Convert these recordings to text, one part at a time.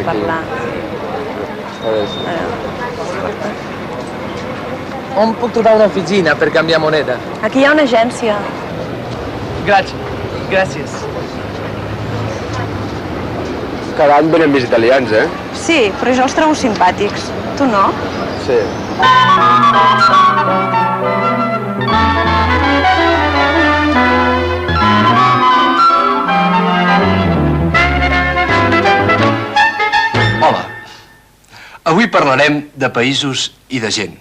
parlar. On puc trobar una oficina per canviar moneda? Aquí hi ha una agència. Gràcies. Cada any venen més italians, eh? Sí, però jo els trobo simpàtics. Tu no? Sí. Hola. Avui parlarem de països i de gent.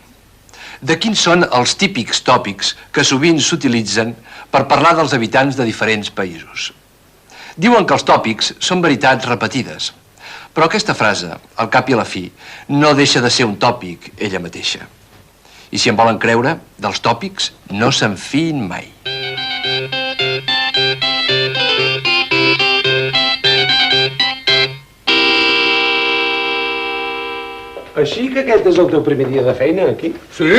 De quins són els típics tòpics que sovint s'utilitzen per parlar dels habitants de diferents països. Diuen que els tòpics són veritats repetides, però aquesta frase, al cap i a la fi, no deixa de ser un tòpic ella mateixa. I si em volen creure, dels tòpics no se'n fiïn mai. Així que aquest és el teu primer dia de feina, aquí? Sí,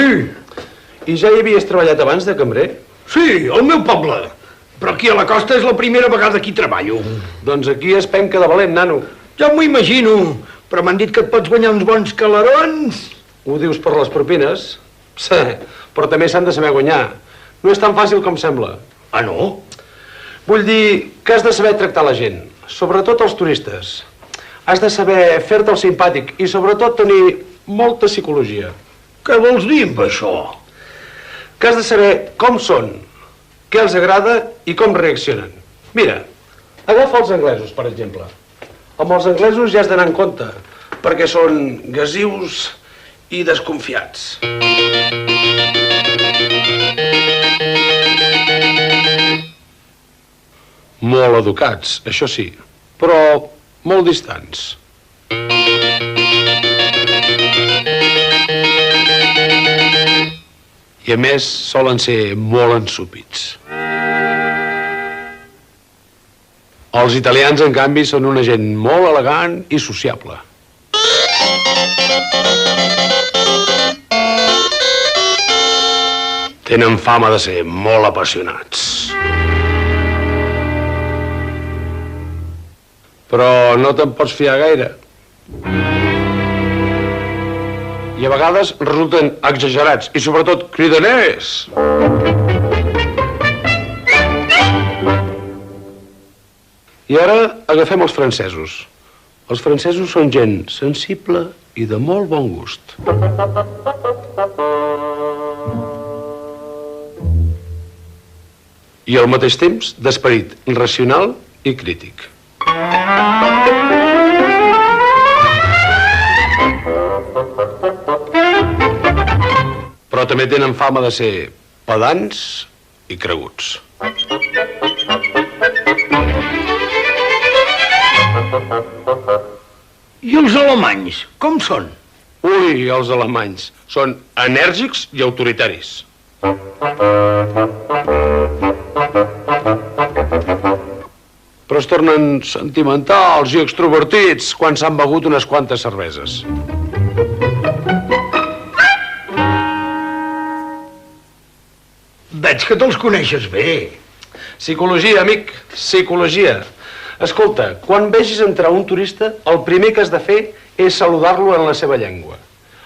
I ja hi havies treballat abans de cambrer? sí, al meu poble. Però aquí a la costa és la primera vegada que hi treballo. Doncs aquí es penca de valent, nano. Ja m'ho imagino, però m'han dit que et pots guanyar uns bons calarons. Ho dius per les propines? Sí, però també s'han de saber guanyar. No és tan fàcil com sembla. Ah, no? Vull dir que has de saber tractar la gent, sobretot els turistes. Has de saber fer-te el simpàtic i sobretot tenir molta psicologia. Què vols dir amb això? Que has de saber com són, què els agrada i com reaccionen. Mira, agafa els anglesos, per exemple. Amb els anglesos ja has d'anar en compte, perquè són gasius i desconfiats. Molt educats, això sí, però molt distants. I a més solen ser molt ensúpits. Els italians, en canvi, són una gent molt elegant i sociable. Tenen fama de ser molt apassionats. Però no te'n pots fiar gaire. I a vegades resulten exagerats i sobretot cridaners. I ara agafem els francesos. Els francesos són gent sensible i de molt bon gust. I al mateix temps d'esperit racional i crític. Però també tenen fama de ser pedants i creguts. I els alemanys, com són? Ui, els alemanys són enèrgics i autoritaris. Però es tornen sentimentals i extrovertits quan s'han begut unes quantes cerveses. Veig que te'ls coneixes bé. Psicologia, amic, psicologia. Escolta, quan vegis entrar un turista, el primer que has de fer és saludar-lo en la seva llengua.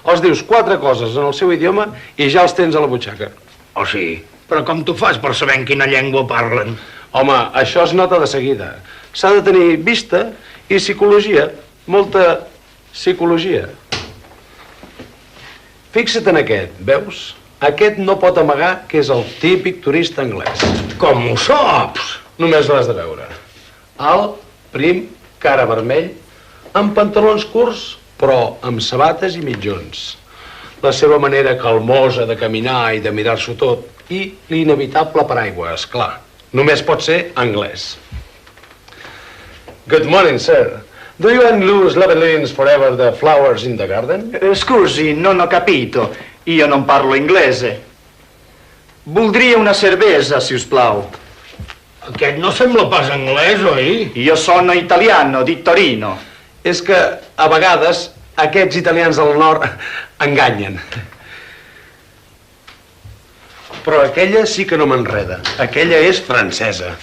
Els dius 4 coses en el seu idioma i ja els tens a la butxaca. Oh, sí? Però com t'ho fas per saber en quina llengua parlen? Home, això es nota de seguida. S'ha de tenir vista i psicologia, molta psicologia. Fixa't en aquest, veus? Aquest no pot amagar que és el típic turista anglès. Com ho saps? Només l'has de veure. Alt, prim, cara vermell, amb pantalons curts, però amb sabates i mitjons. La seva manera calmosa de caminar i de mirar-s'ho tot, i l'inevitable paraigua, esclar. Només pot ser anglès. Good morning, sir. Do you and lose Levellins forever the flowers in the garden? Scusi, non ho capito. Io non parlo inglese. Voldria una cervesa, si us plau. Aquest no sembla pas anglès, oi? Io sono italiano, di Torino. És que, a vegades, aquests italians del nord enganyen. Però aquella sí que no m'enreda. Aquella és francesa.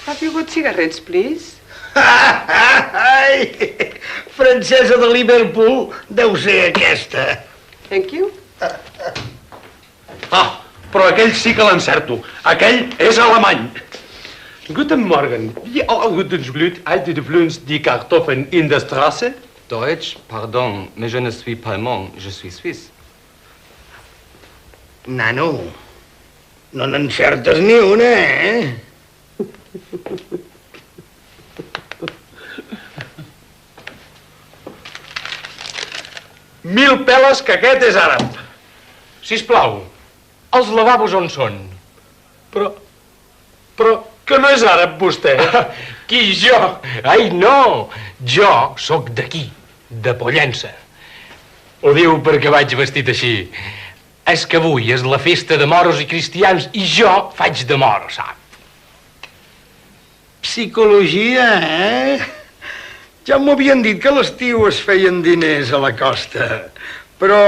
Have you got cigarettes, please? Ai, francesa de Liverpool deu ser aquesta. Thank you. Ah, però aquell sí que l'encerto. Aquell és alemany. Guten Morgen. Wie Gutensblut alte de Vluns die Kartoffeln in der Straße? Deutsch, pardon, mais je ne suis pas allemand, je suis suisse. Nano, no n'encertes ni una, eh? Mil peles que aquest és àrab. Sisplau, els lavabos on són? Però que no és àrab, vostè? Qui, jo? Ai, no! Jo sóc d'aquí, de Pollença. Ho diu perquè vaig vestit així. És que avui és la festa de moros i cristians i jo faig de mor, sap? Psicologia, eh? Ja m'ho havien dit que a l'estiu es feien diners a la costa, però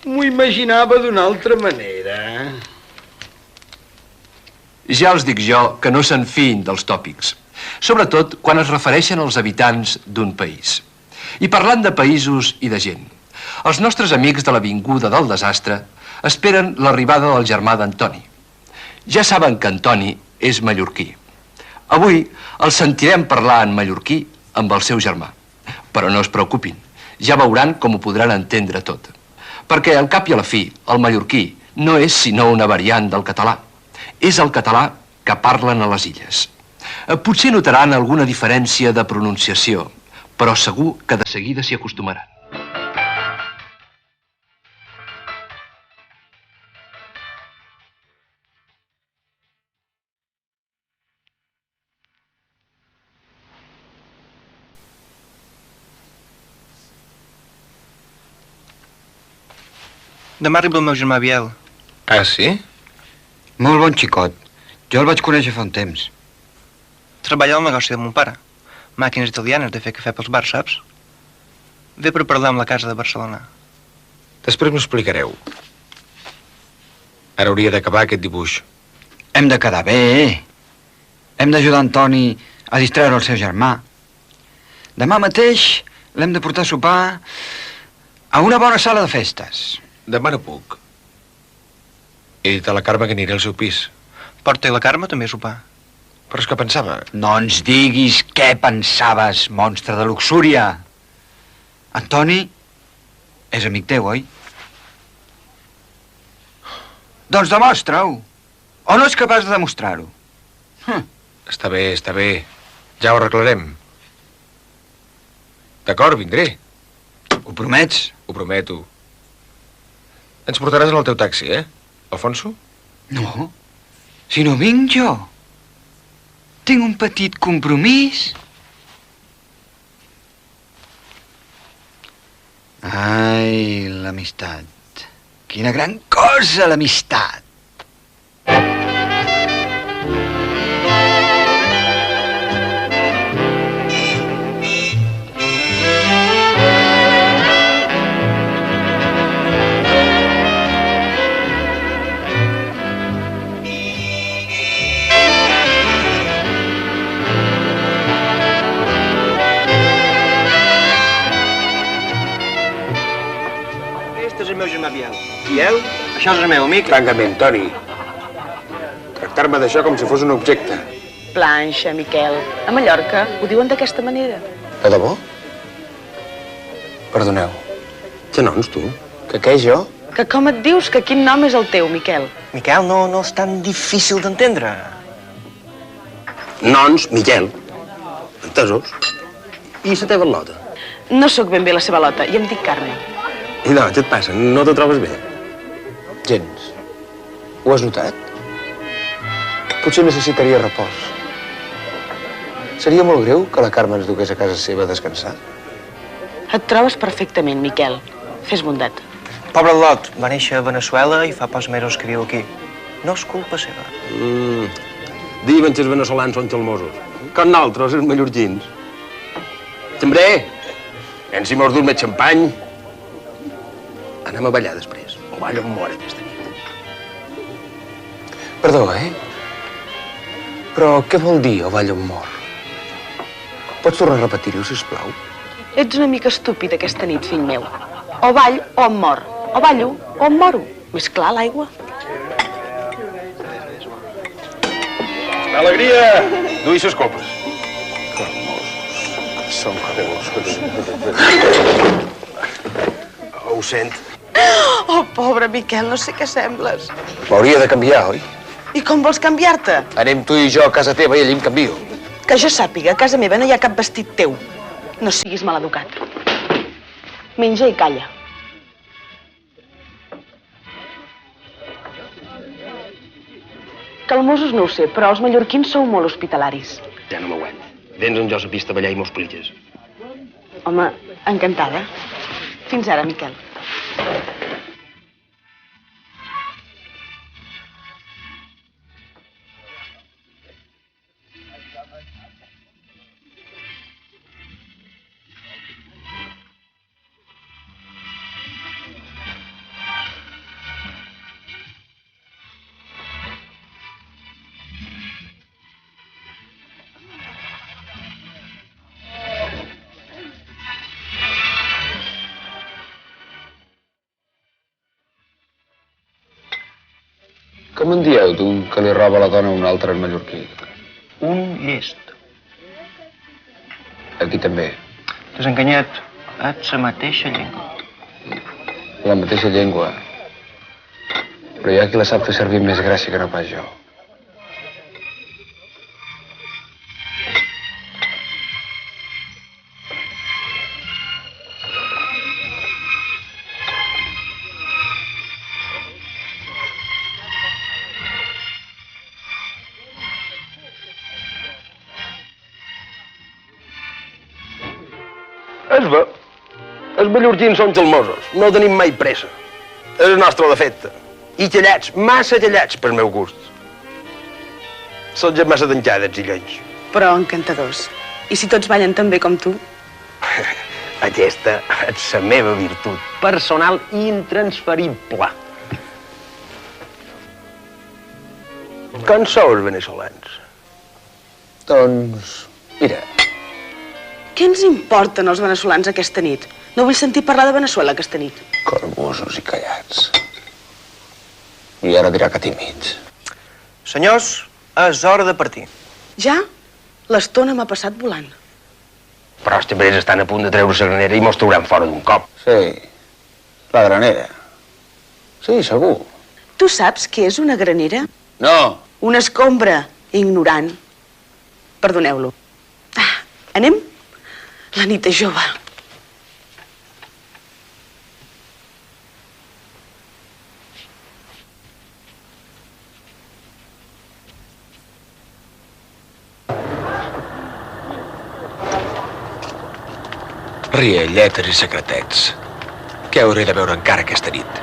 m'ho imaginava d'una altra manera. Ja els dic jo que no se'n fiïn dels tòpics, sobretot quan es refereixen als habitants d'un país. I parlant de països i de gent, els nostres amics de l'Avinguda del Desastre esperen l'arribada del germà d'Antoni. Ja saben que Antoni és mallorquí. Avui el sentirem parlar en mallorquí amb el seu germà. Però no es preocupin, ja veuran com ho podran entendre tot. Perquè al cap i a la fi, el mallorquí no és sinó una variant del català. És el català que parlen a les illes. Potser notaran alguna diferència de pronunciació, però segur que de seguida s'hi acostumaran. Demà arriba el meu germà Biel. Ah, sí? Molt bon xicot. Jo el vaig conèixer fa un temps. Treballa al negoci de mon pare. Màquines italianes de fer cafè pels bars, saps? Ve per parlar amb la casa de Barcelona. Després m'ho explicareu. Ara hauria d'acabar aquest dibuix. Hem de quedar bé. Hem d'ajudar Antoni a distreure el seu germà. Demà mateix l'hem de portar a sopar a una bona sala de festes. Demà no puc. He dit a la Carme que aniré al seu pis. Porta i la Carme també a sopar. Però és que pensava... No ens diguis què pensaves, monstre de luxúria. Antoni és amic teu, oi? Doncs demostra-ho. O no és capaç de demostrar-ho? Està bé, està bé. Ja ho arreglarem. D'acord, vindré. Ho promets? Ho prometo. Ens portaràs en el teu taxi, eh, Alfonso? No. Si no vinc jo. Tinc un petit compromís. Ai, l'amistat. Quina gran cosa, l'amistat. Este és el meu germà Biel. Biel? Això és el meu amic. Francament, Toni. Tractar-me d'això com si fos un objecte. Planxa, Miquel. A Mallorca ho diuen d'aquesta manera. De debò? Perdoneu. Genons, tu? Que què, jo? Que com et dius que quin nom és el teu, Miquel? Miquel, no és tan difícil d'entendre. Nons, Miquel. Entesos? I la teva lota? No sóc ben bé la seva lota i em dic Carme. I no, què et passa? No te trobes bé? Gens. Ho has notat? Potser necessitaria repòs. Seria molt greu que la Carme ens dugués a casa seva a descansar? Et trobes perfectament, Miquel. Fes bondat. Pobre Lot, va néixer a Veneçuela i fa pocs mesos que viu aquí. No és culpa seva. Diuen que els veneçolans són xalmosos. Com nosaltres, els mallorquins. Xambré, ens hi mos dur més xampany. Anem a ballar després. O ballo amb mort aquesta nit. Perdó, eh? Però què vol dir o ballo amb mort? Pots tornar a repetir-ho, sisplau? Ets una mica estúpid aquesta nit, fill meu. O ball o em mor. O ballo o em moro. Més clar, l'aigua. Alegria! Duï ses copes. Som cremosos. Ho sent. Oh, pobre Miquel, no sé què sembles. M'hauria de canviar, oi? I com vols canviar-te? Anem tu i jo a casa teva i allí em canvio. Que jo sàpiga, a casa meva no hi ha cap vestit teu. No siguis maleducat. Menja i calla. Calmosos no ho sé, però els mallorquins sou molt hospitalaris. Ja no m'aguant. Vens on jo sa pista a ballar i mos pliges. Home, encantada. Fins ara, Miquel. Com en dieu, d'un que li roba la dona a un altre en mallorquí? Un llest. Aquí també. Desenganyat, et la mateixa llengua. La mateixa llengua. Però hi ha qui la sap fer servir amb més gràcia que no pas jo. Es ve. Els mallorquins són gelmosos. No tenim mai pressa. És el nostre defecte. I callats, massa callats, pel meu gust. Són ja massa tancades i llenys. Però encantadors. I si tots ballen tan bé com tu? Aquesta és la meva virtut personal i intransferible. Com sou els veneçolans? Doncs, mira, Què ens importen els veneçolans aquesta nit? No vull sentir parlar de Veneçuela aquesta nit. corbosos i callats. I ara dirà que tímids. Senyors, és hora de partir. Ja? L'estona m'ha passat volant. Però els tembrers estan a punt de treure la granera i mos trauran fora d'un cop. Sí, la granera. Sí, segur. Tu saps què és una granera? No, Una escombra. Ignorant. Perdoneu-lo. Anem? La nit és jove. rielletes i secretets. Què hauré de veure encara aquesta nit?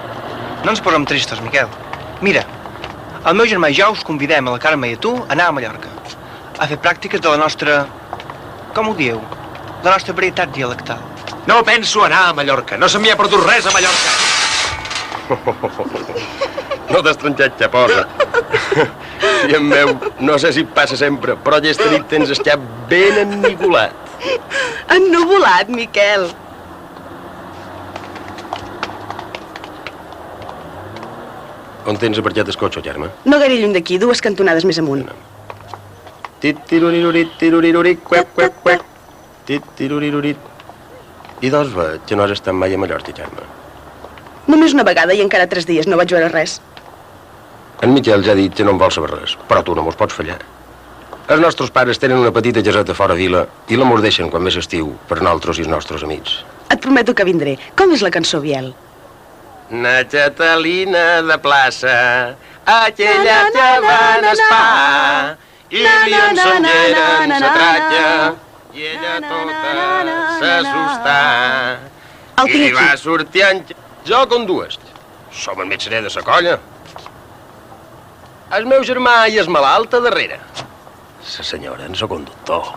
No ens posem tristos, Miquel. Mira, el meu germà i jo us convidem a la Carme i a tu a anar a Mallorca. A fer pràctiques de la nostra... com ho dieu? De la nostra varietat dialectal. No penso anar a Mallorca. No se m'hi ha perdut res a Mallorca. No t'has tronxat, xaposa. I en meu, no sé si et passa sempre, però aquesta nit tens el cap ben ennigolat. Ennuvolat, Miquel. On tens aparcat el cotxe, germà? No gaire lluny d'aquí, 2 cantonades més amunt. Tit-tirurirurit, tirurirurit, cuec, cuec, cuec. Tit-tirurirurit. I doncs veig que no has estat mai a Mallorca, germà. Només una vegada i encara 3 dies no vaig veure res. En Miquel ja ha dit que no en vol saber res, però tu no mos pots fallar. Els nostres pares tenen una petita caseta fora vila i la mos deixen quan ve l'estiu per nosaltres i els nostres amics. Et prometo que vindré. Com és la cançó, Biel? Na Catalina de plaça, aquella que va en espà, i li ensonyeren sa tratlla, i ella tota s'assustà. El tinc I va aquí. sortir en... Jo conduest. Som el metge de sa colla. El meu germà i el malalt a darrere. La senyora en sa conductor.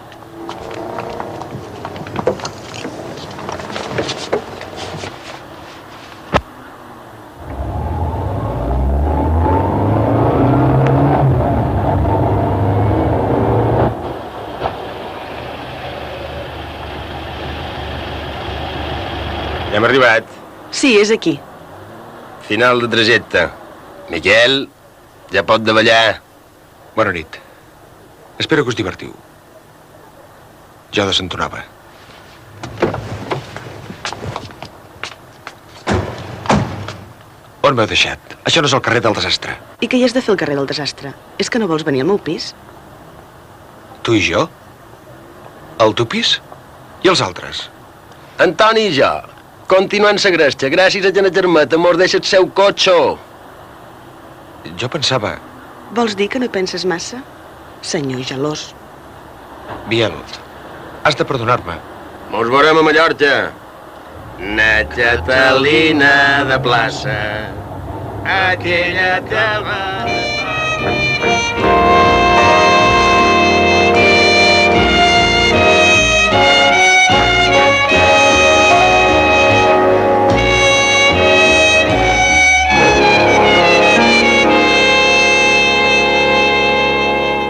Ja hem arribat. Sí, és aquí. Final de trajecte. Miquel, ja pot davallar. Bona nit. Espero que us divertiu. Jo desentonava. On m'heu deixat? Això no és el carrer del desastre. I què hi has de fer al carrer del desastre? És que no vols venir al meu pis? Tu i jo? El teu pis? I els altres? Antoni i jo, continuant la gresca, gràcies a Jana Germeta, mos deixa el seu cotxe. Jo pensava... Vols dir que no penses massa? Senyor gelós. Biel, has de perdonar-me. Mos veurem a Mallorca. Na Catalina de plaça, aquella terra...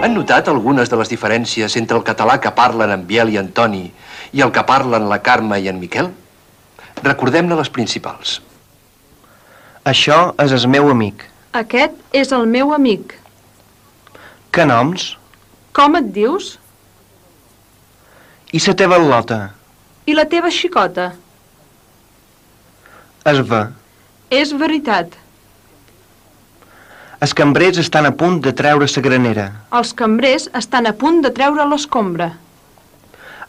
Han notat algunes de les diferències entre el català que parlen en Biel i Antoni i el que parlen la Carme i en Miquel? Recordem-ne les principals. Això és el meu amic. Aquest és el meu amic. Que noms? Com et dius? I la teva al·lota? I la teva xicota? Es ve. És veritat. Els cambrers estan a punt de treure la granera. Els cambrers estan a punt de treure l'escombra.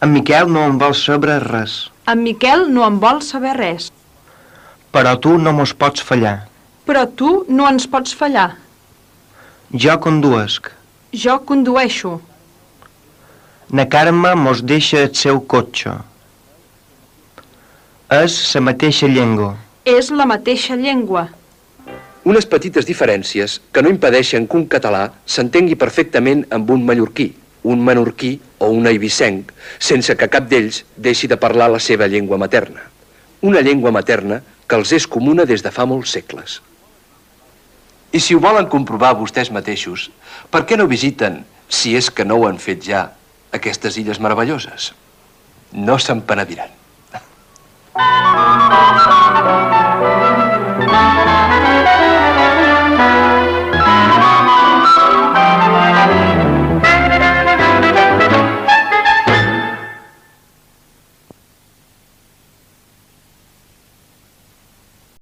En Miquel no en vol saber res. En Miquel no en vol saber res. Però tu no mos pots fallar. Però tu no ens pots fallar. Jo conduesc. Jo condueixo. Na Carme mos deixa el seu cotxe. És la mateixa llengua. És la mateixa llengua. Unes petites diferències que no impedeixen que un català s'entengui perfectament amb un mallorquí, un menorquí o un eivissenc, sense que cap d'ells deixi de parlar la seva llengua materna. Una llengua materna que els és comuna des de fa molts segles. I si ho volen comprovar vostès mateixos, per què no visiten, si és que no ho han fet ja, aquestes illes meravelloses? No se'n penediran.